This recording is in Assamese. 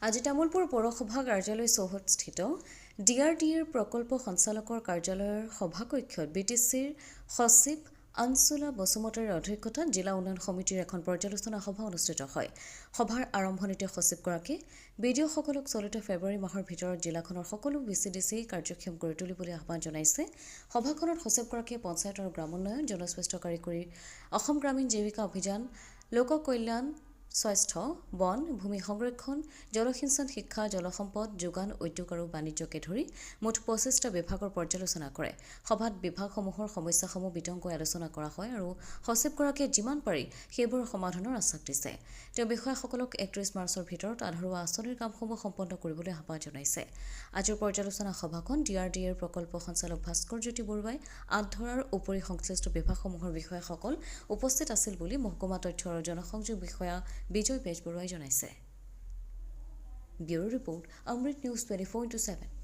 আজি তামুলপুৰ পৌৰসভা কাৰ্যালয় চৌহদস্থিত ডিআৰডিএৰ প্ৰকল্প সঞ্চালকৰ কাৰ্যালয়ৰ সভাকক্ষত বিটিচিৰ সচিব আনছুলা বসুমতাৰীৰ অধ্যক্ষতাত জিলা উন্নয়ন সমিতিৰ এখন পৰ্যালোচনা সভা অনুষ্ঠিত হয়। সভাৰ আৰম্ভণিতে সচিবগৰাকীয়ে বিডিঅসকলক চলিত ফেব্ৰুৱাৰী মাহৰ ভিতৰত জিলাখনৰ সকলো ভিচিডিচি কাৰ্যক্ষম কৰি তুলিবলৈ আহ্বান জনাইছে। সভাখনত সচিবগৰাকীয়ে পঞ্চায়ত আৰু গ্ৰামোন্নয়ন, জনস্বাস্থ্য কাৰিকৰী, অসম গ্ৰামীণ জীৱিকা অভিযান, লোক কল্যাণ, স্বাস্থ্য, বন, ভূমি সংৰক্ষণ, জলসিঞ্চন, শিক্ষা, জলসম্পদ, যোগান, উদ্যোগ আৰু বাণিজ্যকে ধৰি মুঠ ২৫টা বিভাগৰ পৰ্যালোচনা কৰে। সভাত বিভাগসমূহৰ সমস্যাসমূহ বিতংকৈ আলোচনা কৰা হয় আৰু সচিবগৰাকীয়ে যিমান পাৰি সেইবোৰৰ সমাধানৰ আশ্বাস দিছে। তেওঁ বিষয়াসকলক ৩১ মাৰ্চৰ ভিতৰত আধৰুৱা আঁচনিৰ কামসমূহ সম্পন্ন কৰিবলৈ আহ্বান জনাইছে। আজিৰ পৰ্যালোচনা সভাখন ডিআৰডিএৰ প্ৰকল্প সঞ্চালক ভাস্কৰজ্যোতি বৰুৱাই আঁত ধৰাৰ উপৰি সংশ্লিষ্ট বিভাগসমূহৰ বিষয়াসকল উপস্থিত আছিল বুলি মহকুমা তথ্য আৰু জনসংযোগ বিষয়া বিজয় বেজবৰুৱাই জনাইছে। ব্যুৰো ৰিপৰ্ট, অমৃত নিউজ 24/7।